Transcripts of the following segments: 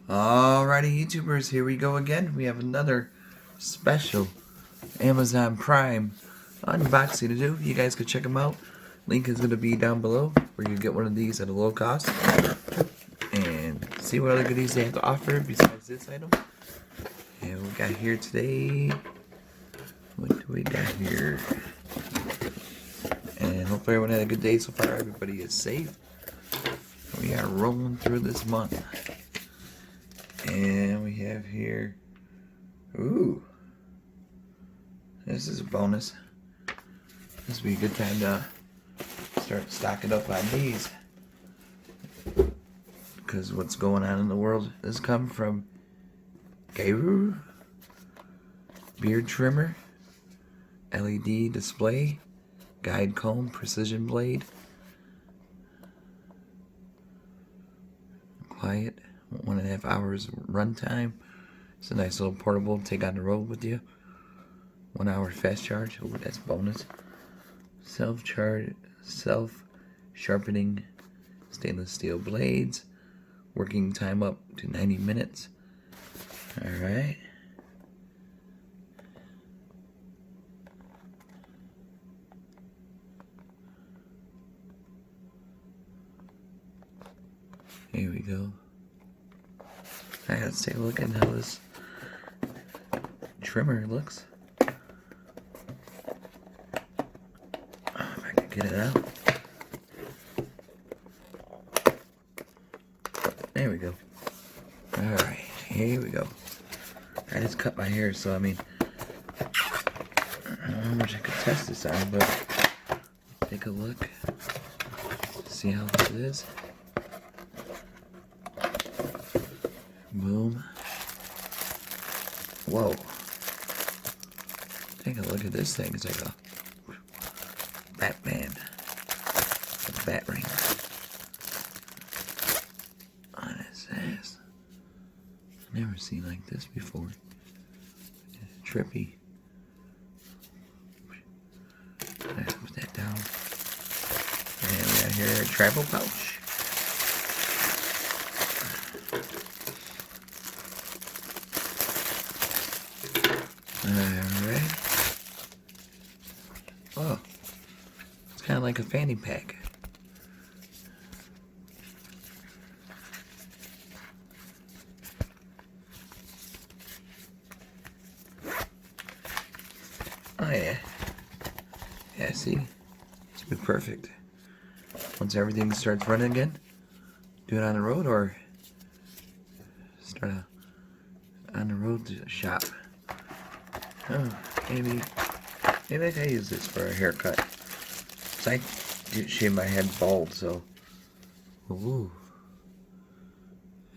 Alrighty, YouTubers, here we go again. We have another special Amazon Prime unboxing to do. You guys can check them out. Link is going to be down below where you get one of these at a low cost. And see what other goodies they have to offer besides this item. And we got here today. What do we got here? And hopefully everyone had a good day so far. Everybody is safe. We are rolling through this month. And we have here, ooh, this is a bonus. This would be a good time to start stocking up on these. Because what's going on in the world has come from Guru, beard trimmer, LED display, guide comb, precision blade, quiet. 1.5 hours runtime. It's a nice little portable to take on the road with you. 1 hour fast charge. Oh, that's bonus. Self-sharpening stainless steel blades. Working time up to 90 minutes. Alright. Here we go. Alright, let's take a look at how this trimmer looks. If I can get it out. There we go. Alright, here we go. I just cut my hair, so I mean, I don't know how much I could test this on, but take a look. See how this is. Boom. Whoa. Take a look at this thing. It's like a Batman. A bat ring. What is this? I've never seen like this before. Trippy. Let's put that down. And we got here a travel pouch. Alright. Oh. It's kind of like a fanny pack. Oh yeah. Yeah, see? This will be perfect. Once everything starts running again, do it on the road or start on the road to shop. Oh, maybe I can use this for a haircut. So I shave my head bald, so. Ooh.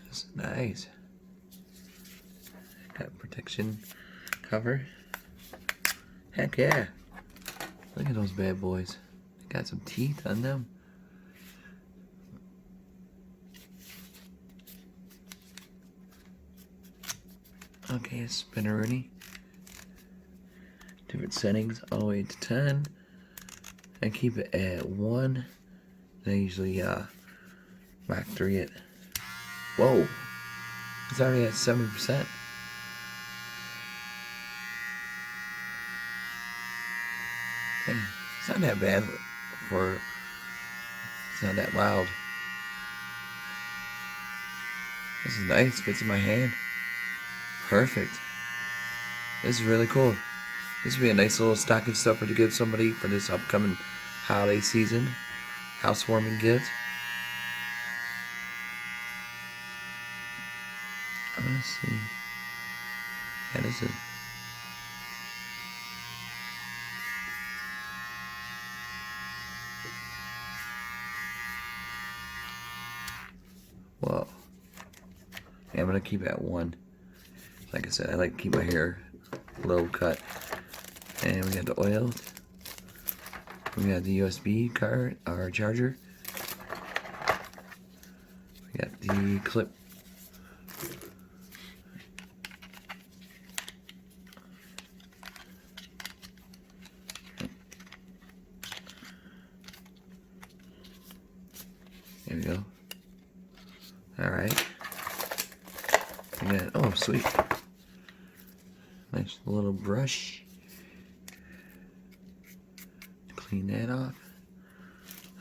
That's nice. Got protection cover. Heck yeah. Look at those bad boys. They got some teeth on them. Okay, spinneroonie. Different settings all the way to 10. I keep it at 1. I usually Mach 3 it. Whoa! It's already at 70%. Hey, it's not that bad for. It's not that loud. This is nice. Fits in my hand. Perfect. This is really cool. This would be a nice little stocking stuffer to give somebody for this upcoming holiday season. Housewarming gift. Let's see. Yeah, this is. Whoa. Yeah, I'm gonna keep it at 1. Like I said, I like to keep my hair low cut. And we got the oil. We got the USB card, our charger. We got the clip. There we go. Alright. again. Oh, sweet. Nice little brush. Clean that off.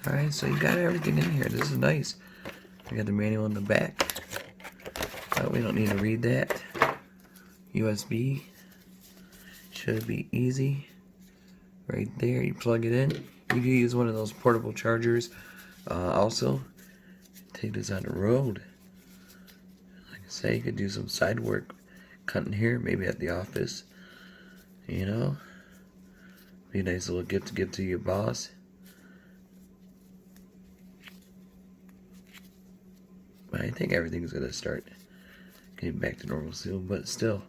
Alright, so you got everything in here. This is nice. I got the manual in the back. We don't need to read that. USB. Should be easy. Right there, you plug it in. You can use one of those portable chargers. Also, take this on the road. Like I say, you could do some side work, cutting here, maybe at the office. You know, be a nice little gift to give to your boss. But I think everything's gonna start getting back to normal soon. But still,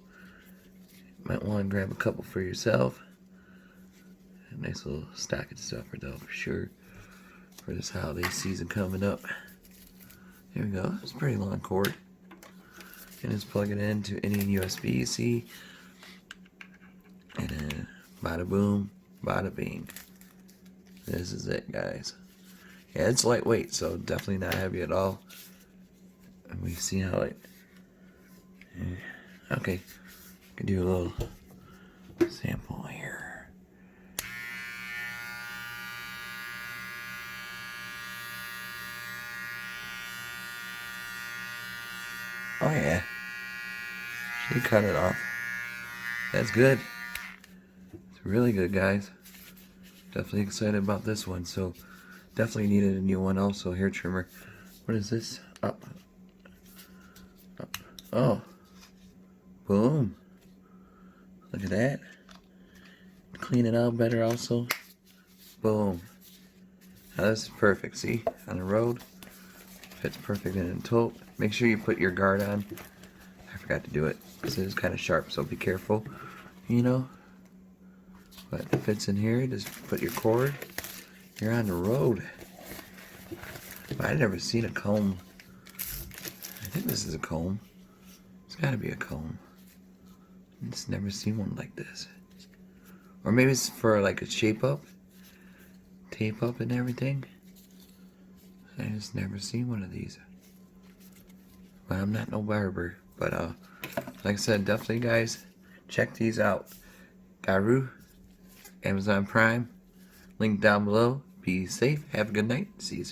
might want to grab a couple for yourself. A nice little stocking stuffer though, for sure, for this holiday season coming up. There we go. It's a pretty long cord. And just plug it into any USB, see? And then bada boom, bada bing. This is it, guys. Yeah, it's lightweight, so definitely not heavy at all. And we've seen how it... Okay, can do a little sample here. Oh yeah, she cut it off. That's good. It's really good, guys. Definitely excited about this one. So definitely needed a new one also. Hair trimmer. What is this? Up. Oh. Boom. Look at that. Clean it out better also. Boom. Now this is perfect. See? On the road. Fits perfect in a tote. Make sure you put your guard on. I forgot to do it because it is kind of sharp, so be careful. You know? But it fits in here. Just put your cord. You're on the road. But I've never seen a comb. I think this is a comb. It's got to be a comb. I've just never seen one like this. Or maybe it's for like a shape up. Tape up and everything. I just never seen one of these. But I'm not no barber. But like I said, definitely guys, check these out. Garu, Amazon Prime, link down below. Be safe. Have a good night. See you soon.